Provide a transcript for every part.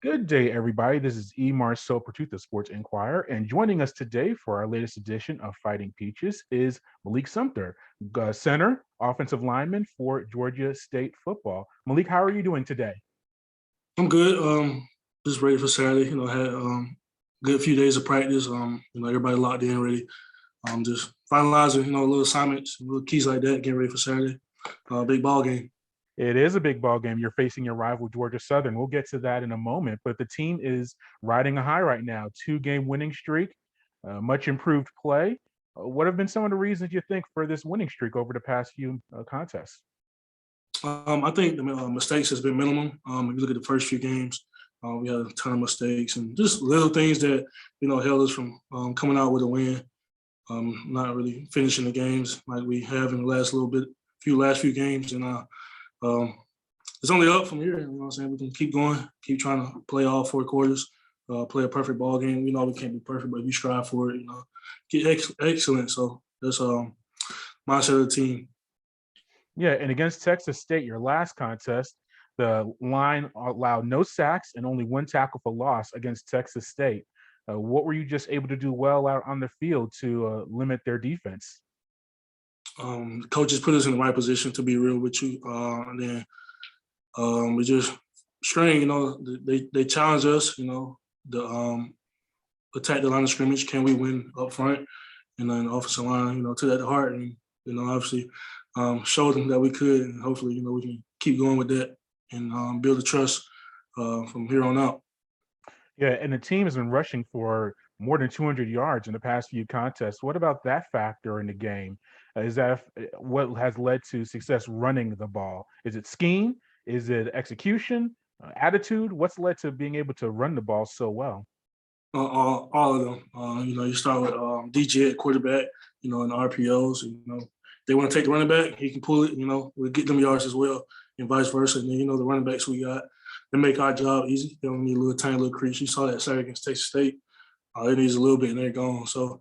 Good day, everybody. This is Emar Sopertooth, the Sports Inquirer, and joining us today for our latest edition of Fighting Peaches is Malik Sumter, center, offensive lineman for Georgia State football. Malik, how are you doing today? I'm good. Just ready for Saturday. Had good few days of practice. Everybody locked in, ready. Just finalizing, little assignments, little keys like that, getting ready for Saturday. Big ball game. It is a big ball game. You're facing your rival, Georgia Southern. We'll get to that in a moment, but the team is riding a high right now, two-game winning streak, much improved play. What have been some of the reasons you think for this winning streak over the past few contests? I think the mistakes has been minimum. If you look at the first few games, we had a ton of mistakes and just little things that held us from coming out with a win. Not really finishing the games like we have in the last few games, and it's only up from here. You know what I'm saying? We can keep going, keep trying to play all four quarters, play a perfect ball game. We know we can't be perfect, but we strive for it. Get excellent. So that's mindset of the team. Yeah, and against Texas State, your last contest, the line allowed no sacks and only one tackle for loss against Texas State. What were you just able to do well out on the field to limit their defense? Coaches put us in the right position, to be real with you, and then we just strain. They challenge us. The attack the line of scrimmage. Can we win up front? And then the offensive line, took that to heart, and obviously showed them that we could, and hopefully, we can keep going with that and build the trust from here on out. Yeah, and the team has been rushing for more than 200 yards in the past few contests. What about that factor in the game? Is that what has led to success running the ball? Is it scheme? Is it execution? Attitude? What's led to being able to run the ball so well? All of them. You start with DJ at quarterback. In the RPOs. They want to take the running back. He can pull it. We'll get them yards as well, and vice versa. And then the running backs we got, they make our job easy. They don't need a little tiny little crease. You saw that Saturday against Texas State. It needs a little bit, and they're gone. So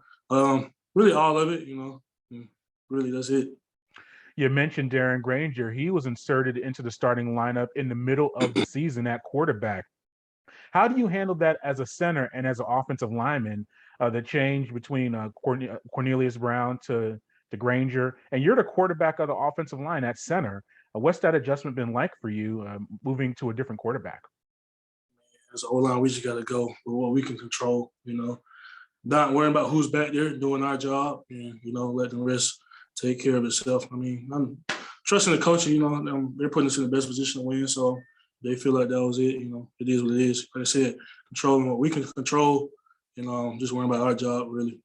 really, all of it. Really, that's it. You mentioned Darren Grainger. He was inserted into the starting lineup in the middle of the season at quarterback. How do you handle that as a center and as an offensive lineman? The change between Cornelius Brown to Grainger, and you're the quarterback of the offensive line at center. What's that adjustment been like for you, moving to a different quarterback? As an O-line, we just got to go with what we can control. Not worrying about who's back there doing our job, and let the rest take care of itself. I'm trusting the coach. They're putting us in the best position to win, so they feel like that was it. It is what it is. Like I said, controlling what we can control, and just worrying about our job, really.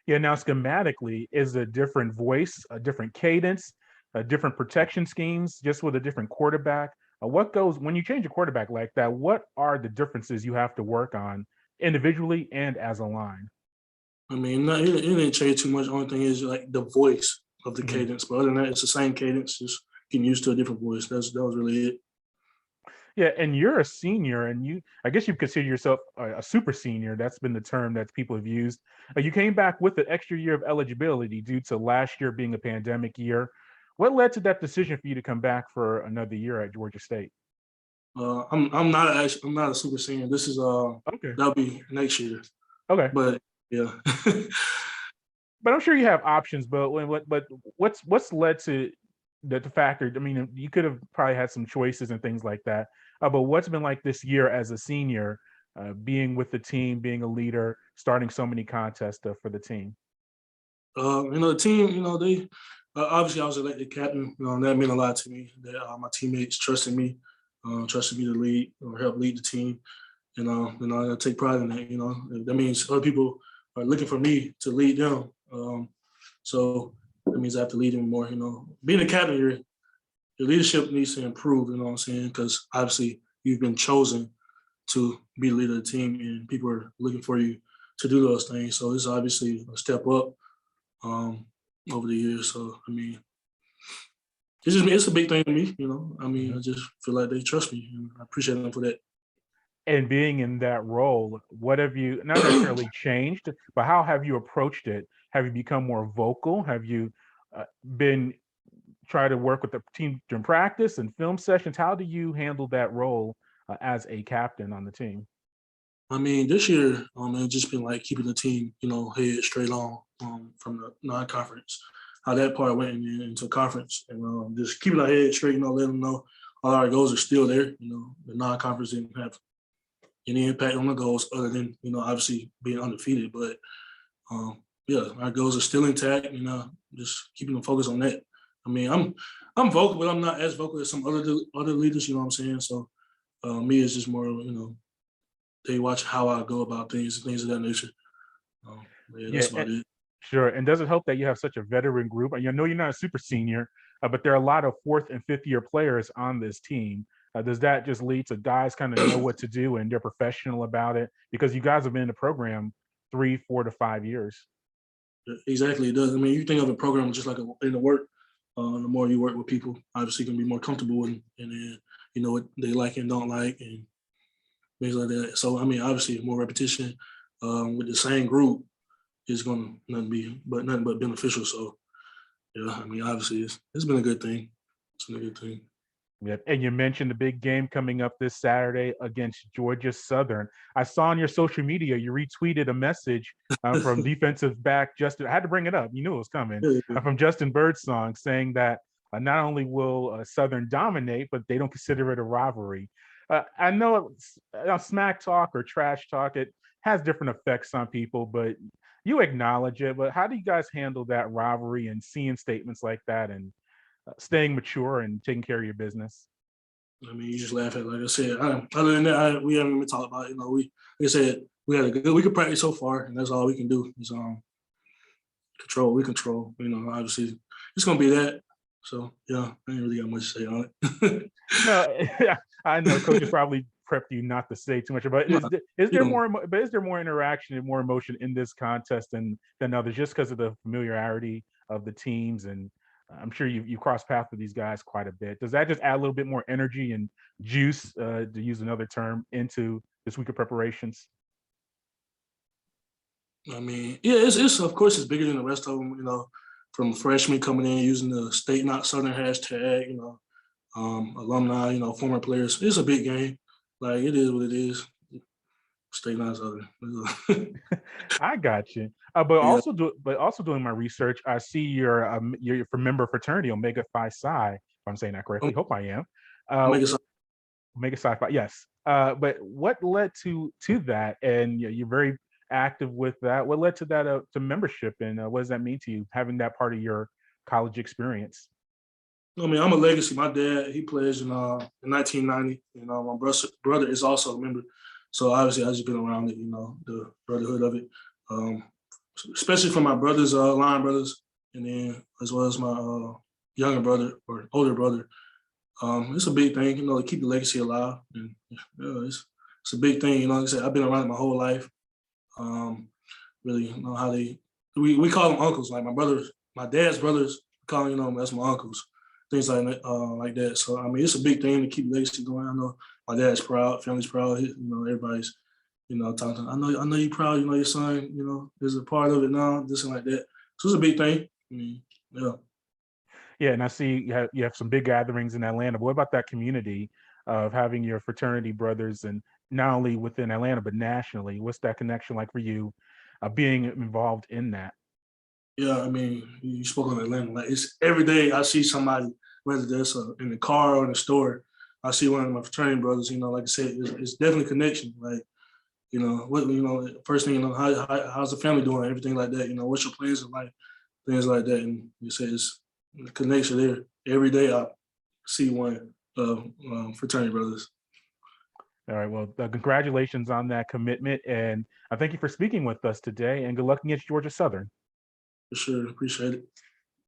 Yeah, now schematically, is a different voice, a different cadence, a different protection schemes, just with a different quarterback? What goes when you change a quarterback like that? What are the differences you have to work on individually and as a line? It didn't change too much. Only thing is like the voice of the Mhm. cadence. But other than that, it's the same cadence, just getting used to a different voice. That was really it. Yeah, and you're a senior, and I guess you consider yourself a super senior. That's been the term that people have used. You came back with an extra year of eligibility due to last year being a pandemic year. What led to that decision for you to come back for another year at Georgia State? I'm not a super senior. This is Okay, that'll be next year. okay, But yeah. but I'm sure you have options. But what's led to the factor? I mean, you could have probably had some choices and things like that. But what's been like this year as a senior, being with the team, being a leader, starting so many contests for the team? The team, they obviously I was elected captain. That meant a lot to me. That my teammates trusted me to lead or help lead the team. I take pride in that. That means other people are looking for me to lead them. So that means I have to lead them more. Being a captain, your leadership needs to improve. You know what I'm saying? Because obviously you've been chosen to be the leader of the team, and people are looking for you to do those things. So it's obviously a step up um, over the years. So it's a big thing to me. I Mhm. just feel like they trust me, and I appreciate them for that. And being in that role, what have you not necessarily changed, but how have you approached it? Have you become more vocal? Have you been try to work with the team during practice and film sessions? How do you handle that role as a captain on the team? I mean, this year, it's just been like keeping the team, head straight on from the non-conference, how that part went into conference, and just keeping our head straight, let them know all our goals are still there. The non-conference didn't have any impact on the goals other than, obviously being undefeated. But yeah, our goals are still intact, just keeping them focused on that. I mean, I'm vocal, but I'm not as vocal as some other leaders, you know what I'm saying? So me, it's just more, they watch how I go about things of that nature. Yeah, Yeah, that's about it. sure. And does it help that you have such a veteran group? And you know you're not a super senior, but there are a lot of fourth and fifth year players on this team. Does that just lead to guys kind of know what to do and they're professional about it? Because you guys have been in the program 3, 4 to 5 years. Exactly, it does. I mean, you think of a program just like in the work. The more you work with people, obviously, you can be more comfortable and then you know what they like and don't like and things like that. So I mean, obviously, more repetition with the same group is going to nothing but beneficial. So yeah, I mean, obviously, it's been a good thing. It's been a good thing. Yep. And you mentioned the big game coming up this Saturday against Georgia Southern. I saw on your social media you retweeted a message from defensive back Justin. I had to bring it up. You knew it was coming Yeah, from Justin Birdsong, saying that not only will Southern dominate, but they don't consider it a rivalry. I know smack talk or trash talk, it has different effects on people, but you acknowledge it. But how do you guys handle that rivalry and seeing statements like that and staying mature and taking care of your business? I mean, you just laugh at it. Like I said. Other than that, we haven't even talked about it. We like I said, we had a good. We could practice so far, and that's all we can do is control. We control. Obviously, it's gonna be that. So yeah, I ain't really got much to say on it. No, I know coaches probably prepped you not to say too much, but Nah, is you there know, more? But is there more interaction and more emotion in this contest than others, just because of the familiarity of the teams? And I'm sure you cross paths with these guys quite a bit. Does that just add a little bit more energy and juice, to use another term, into this week of preparations? I mean, yeah, it's of course it's bigger than the rest of them. From freshmen coming in using the State Not Southern hashtag. Alumni. Former players. It's a big game. Like it is what it is. State Not Southern. I got you. But Yeah, also doing my research, I see you're from member fraternity Omega Phi Psi. If I'm saying that correctly, hope I am. I'm Uh, making some. Omega Psi Phi, yes. But what led to that? And you're very active with that. What led to that to membership, and what does that mean to you having that part of your college experience? I mean, I'm a legacy. My dad, he plays in 1990. My brother is also a member. So obviously, I just been around it. The brotherhood of it, um, especially for my brothers, line brothers, and then as well as my younger brother or older brother. It's a big thing, to keep the legacy alive. And yeah, it's a big thing. Like I said, I've been around it my whole life. Um, really, how we call them uncles. Like my dad's brothers, call that's my uncles, things like that. So I mean, it's a big thing to keep legacy going. I know my dad's proud, family's proud. Everybody's talking. I know you're proud. Your son, is a part of it now. This and like that. So it's a big thing. I mean, yeah. Yeah, and I see you have some big gatherings in Atlanta. But what about that community of having your fraternity brothers, and not only within Atlanta but nationally? What's that connection like for you, being involved in that? Yeah, I mean, you spoke on Atlanta. Like it's every day I see somebody, whether that's in the car or in the store, I see one of my fraternity brothers. Like I said, it's definitely connection. Like first thing how's the family doing, everything like that. What's your plans in life, things like that. And you say it's the connection there. Every day I see one of fraternity brothers. All right. Well, congratulations on that commitment, and I thank you for speaking with us today. And good luck against Georgia Southern. For sure, appreciate it.